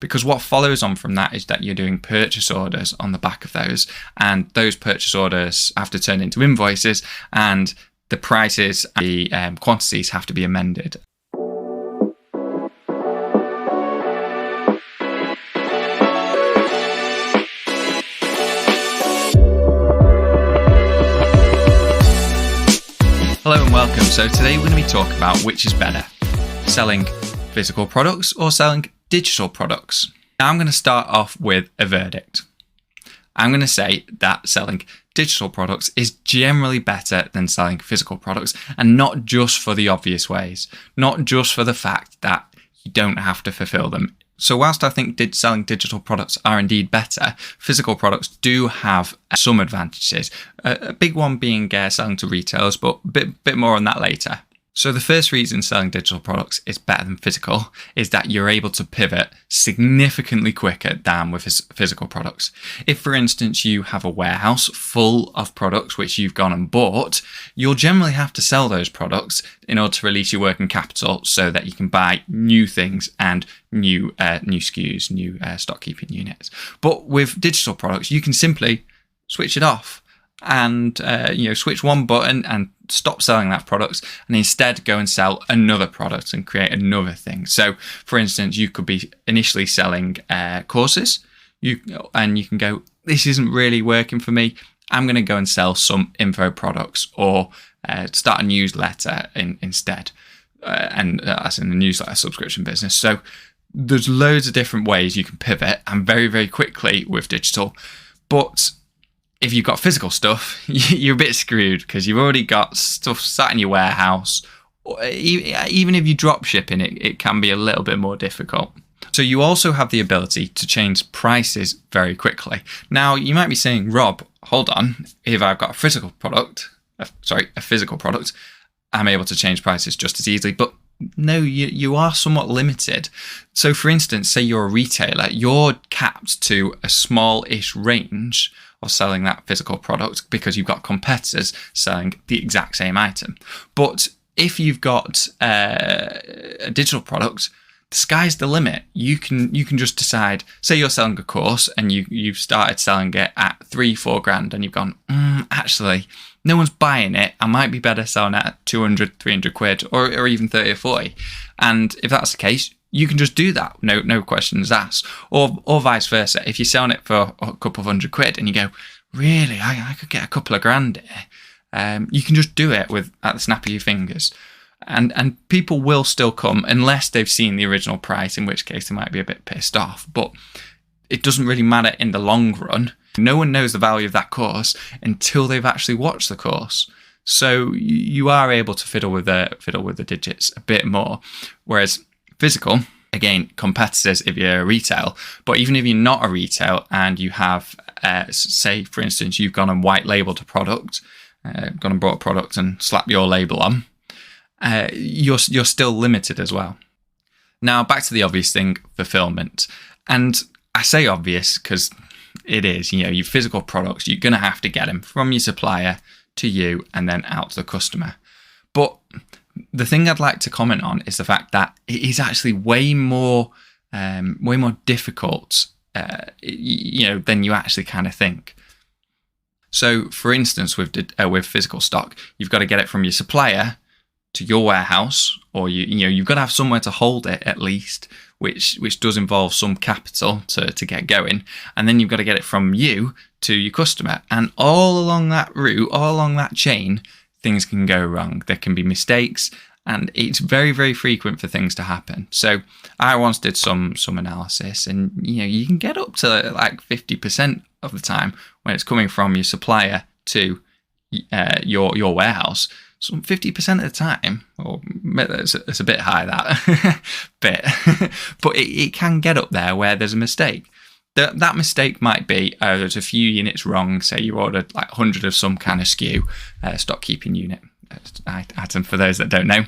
Because what follows on from that is that you're doing purchase orders on the back of those, and those purchase orders have to turn into invoices, and the prices, the quantities have to be amended. Hello and welcome. So today we're going to be talking about which is better, selling physical products or selling digital products. Now I'm going to start off with a verdict. I'm going to say that selling digital products is generally better than selling physical products, and not just for the obvious ways, not just for the fact that you don't have to fulfill them. So whilst I think selling digital products are indeed better, physical products do have some advantages. A big one being selling to retailers, but a bit more on that later. So the first reason selling digital products is better than physical is that you're able to pivot significantly quicker than with physical products. If, for instance, you have a warehouse full of products which you've gone and bought, you'll generally have to sell those products in order to release your working capital so that you can buy new things and new SKUs, new stock keeping units. But with digital products, you can simply switch it off and switch one button and stop selling that product, and instead go and sell another product and create another thing. So for instance, you could be initially selling courses, and you can go, this isn't really working for me, I'm going to go and sell some info products, or start a newsletter instead, and as in the newsletter subscription business. So there's loads of different ways you can pivot, and very, very quickly with digital. But if you've got physical stuff, you're a bit screwed because you've already got stuff sat in your warehouse. Even if you drop shipping it, it can be a little bit more difficult. So you also have the ability to change prices very quickly. Now, you might be saying, Rob, hold on, if I've got a physical product, I'm able to change prices just as easily. But no, you are somewhat limited. So for instance, say you're a retailer, you're capped to a small-ish range of selling that physical product because you've got competitors selling the exact same item. But if you've got a digital product, the sky's the limit. You can just decide, say you're selling a course and you've started selling it at $3-4 grand, and you've gone, actually, no one's buying it. I might be better selling it at 200-300 quid or even 30 or 40. And if that's the case, you can just do that, no questions asked. Or vice versa. If you're selling it for a couple of £100 and you go, really, I could get a couple of grand here, you can just do it at the snap of your fingers. And people will still come unless they've seen the original price, in which case they might be a bit pissed off. But it doesn't really matter in the long run. No one knows the value of that course until they've actually watched the course. So you are able to fiddle with the digits a bit more. Whereas physical, again, competitors if you're a retail, but even if you're not a retail and you have, say, for instance, you've gone and white labeled a product, gone and bought a product and slapped your label on, you're still limited as well. Now, back to the obvious thing, fulfillment. And I say obvious because it is, your physical products, you're going to have to get them from your supplier to you and then out to the customer. But the thing I'd like to comment on is the fact that it is actually way more difficult, than you actually kind of think. So, for instance, with physical stock, you've got to get it from your supplier to your warehouse, or you've got to have somewhere to hold it at least, which does involve some capital to get going, and then you've got to get it from you to your customer, and all along that route, all along that chain, things can go wrong. There can be mistakes, and it's very, very frequent for things to happen. So I once did some analysis, and you can get up to like 50% of the time when it's coming from your supplier to your warehouse. So 50% of the time, or it's a bit high that bit, but it can get up there where there's a mistake. That mistake might be there's a few units wrong. Say you ordered like 100 of some kind of SKU, stock keeping unit, item for those that don't know.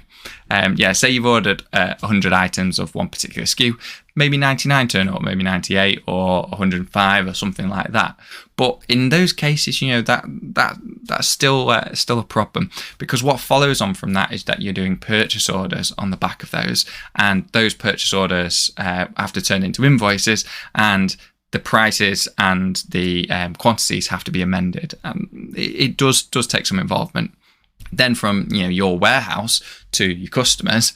Yeah, say you've ordered 100 items of one particular SKU, maybe 99 turn up, maybe 98 or 105 or something like that. But in those cases, that's still a problem, because what follows on from that is that you're doing purchase orders on the back of those, and those purchase orders have to turn into invoices, and the prices and the quantities have to be amended. It does take some involvement. Then from your warehouse to your customers,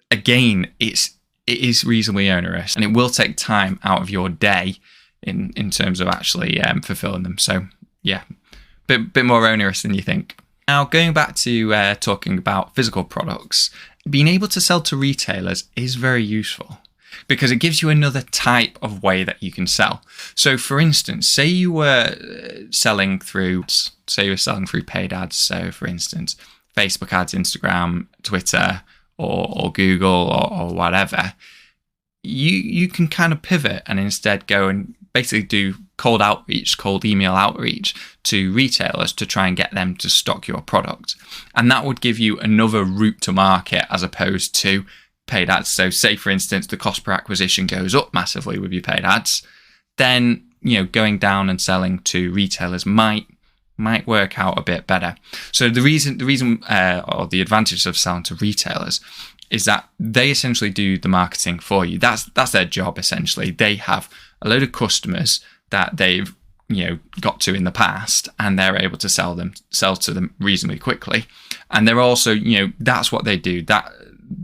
again, it is reasonably onerous, and it will take time out of your day in terms of actually fulfilling them. So yeah, bit more onerous than you think. Now, going back to talking about physical products, being able to sell to retailers is very useful, because it gives you another type of way that you can sell. So for instance, say you were selling through paid ads. So for instance, Facebook ads, Instagram, Twitter, or Google, or whatever. You can kind of pivot and instead go and basically do cold email outreach to retailers to try and get them to stock your product. And that would give you another route to market as opposed to paid ads. So say for instance, the cost per acquisition goes up massively with your paid ads, then going down and selling to retailers might work out a bit better. So the reason or the advantage of selling to retailers is that they essentially do the marketing for you. That's their job essentially. They have a load of customers that they've got to in the past, and they're able to sell to them reasonably quickly. And they're also that's what they do.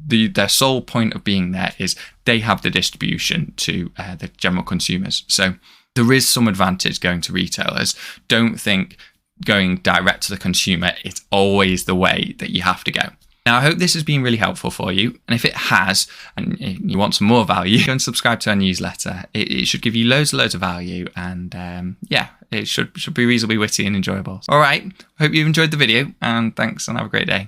Their sole point of being there is they have the distribution to the general consumers. So there is some advantage going to retailers. Don't think going direct to the consumer is always the way that you have to go. Now, I hope this has been really helpful for you. And if it has, and you want some more value, go and subscribe to our newsletter. It should give you loads of value. And yeah, it should be reasonably witty and enjoyable. All right. Hope you've enjoyed the video, and thanks, and have a great day.